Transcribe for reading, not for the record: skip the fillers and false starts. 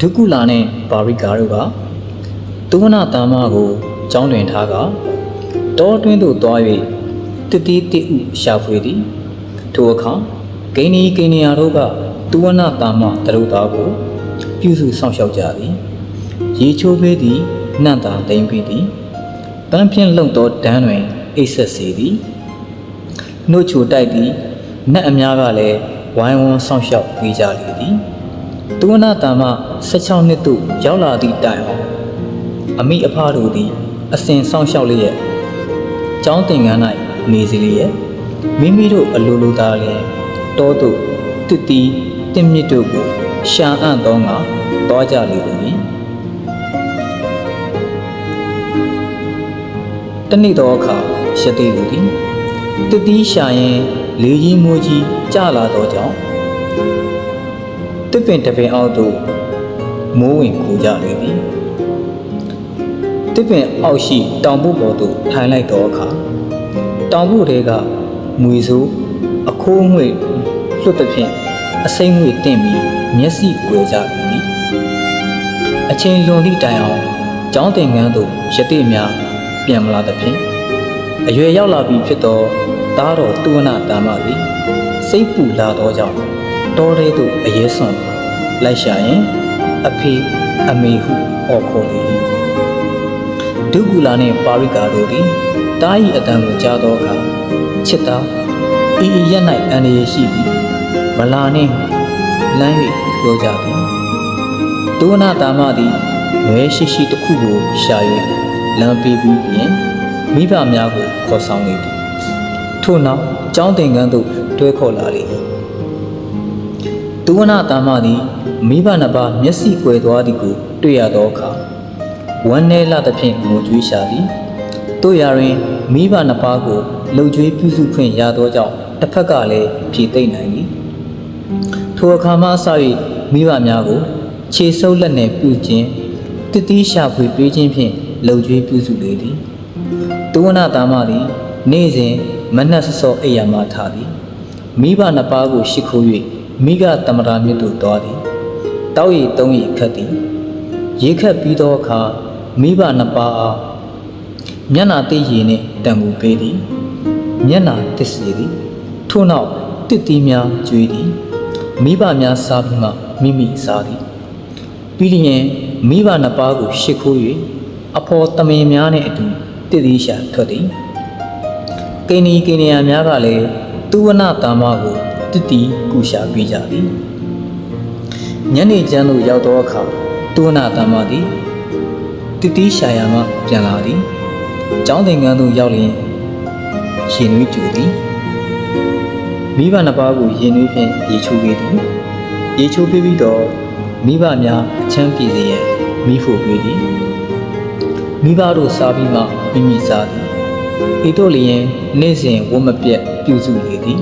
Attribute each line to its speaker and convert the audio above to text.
Speaker 1: ဒုက္ကုလာနှင့်ပါရိကာတို့ကသူဝနာတာမကိုကျောင်းတွင်ထားကတောတွင်းသို့သွား၍တတိတိဥရှာဖွေသည်ထိုအခါဂိနီယာတို့ကသူဝနာတာမတရုတ်သားကိုပြုစုဆောင်ရှောက်ကြသည်ရေချိုးပေးသည်နှံ့သာတိမ်ပေးသည်ပန်းဖြင့်လုံသောဒန်းတွင်အိပ်ဆက်စေသည်နှုတ်ချိုတိုက်သည်နတ်အများကလည်းဝိုင်းဝန်းဆောင်ရှောက်ပေးကြလေသည်သူဝနာတာမ16နှစ်သို့ရောက်လာသည့်တိုင်အောင်အမိအဖတို့သည်အစဉ်ဆောင်ရှောက်လျက်ကျောင်းသင်ခန်း၌နေစီလျက်မိမိတို့အလိုလိုသားလျင်တောသို့တစ်တီတစ်မြစ်တို့ကိုရှာအံ့သောငါသွားကြလေသည်တနေ့သောအခါရသေးလူသည်တစ်တီရှာရင်လေကြီးမိုးကြီးကျလာသောကြောင့်တစ်ပင်တစ်ပင်အောက်သို့မိုးဝင်ခိုးကြလေသည်တစ်ပင်အောက်ရှိတောင်ပုပေါ်သို့ထိုင်လိုက်သောအခါတောင်ပုထဲကမွေဆိုးအခိုးငွေ့လွတ်သဖြင့်အစိမ့်ငွေ့တင့်ပြီးမျက်စိကွယ်ကြသည်အချိန်လွန်သည့်တိုင်အောင်ကျောင်းသင်ခန်းသို့ရသေးများပြန်မလာသဖြင့်အရွယ်ရောက်လာပြီးဖြစ်သောသားတော်သူဝနာတာမသည်စိတ်ပူလာသောကြောင့်တောထဲသို့အရဲစွန့်လိုက်ရှာရင်အဖေအမေဟုအော်ခေါ်လေသည်ဒုက္ကုလာနှင့်ပါရိကာတို့သည်တား၏အတန်ကိုကြားသောအခါချစ်သားဤရက်၌အန္တရာယ်ရှိသည်မလာနှင့်လမ်း၍ပြောကြသည်သူဝနာတာမသည်နွယ်ရှိတစ်ခုကိုရှာ၍လမ်းပေးပြီးပြင်မိဘများကိုခေါ်ဆောင်လေသည်ထို့နောက်ကျောင်းသင်ခန်းသို့တွဲခေါ်လာလေသည်သူဝနာတာမသည်မိဘနှစ်ပါးမျက်စိကွယ်သွားသည်ကိုတွေ့ရသောအခါဝမ်းနည်းလာသဖြင့်ငိုကြွေးရှာသည်တို့ရာတွင်မိဘနှစ်ပါးကိုလှုပ်ကြွေးပြုစုခွင့်ရသောကြောင့်တစ်ဖက်ကလည်းဖြေသိမ့်နိုင်သည်ထိုအခါမှစ၍မိဘများကိုခြေဆုပ်လက်နှင့်ပြုခြင်းတစ်တီးရှာဖွေပေးခြင်းဖြင့်လှုပ်ကြွေးပြုစုလေသည်သူဝနာတာမသည်နေ့စဉ်မနက်စောအိယာမှထားသည်မိဘနှစ်ပါးကိုရှိခိုး၍မိဂတမရာမြစ်သို့သွားသည်တောက်ရည်သုံးရည်ခတ်သည်ရေခတ်ပြီးသောအခါမိဘနှစ်ပါးအားမျက်နာတိတ်ရည်နှင့်တံမူပေးသည်မျက်နာတစ်စီသည်ထို့နောက်တစ်တီးများကျွေးသည်မိဘများစားပြီးမှမိမိစားသည်ပြီးလျင်မိဘနှစ်ပါးကိုရှိခိုး၍အဖော်တမင်များနှင့်အတူတစ်တီးရှာထွက်သည်ကိနီယာများကလည်းသူဝနာတာမကိုတစ်တီးကူရှာပေးကြသည်ညနေကျမ်းသို့ရောက်သောအခါသူဝနာတာမသည်တစ်တီးရှာရမှပြန်လာသည်ကျောင်းသင်ခန်းသို့ရောက်လျင်ရင်နွေးကျူသည်မိဘနှစ်ပါးကိုရင်နွေးဖြင့်ရေချိုးပေးသည်ရေချိုးပေးပြီးတော့မိဘများအချမ်းပြေစေရန်မိဖို့ပေးသည်မိဘတို့စားပြီးမှမိမိစားသည်ဤတို့လျင်နေ့စဉ်ဝတ်မပြတ်ပြုစုလေသည်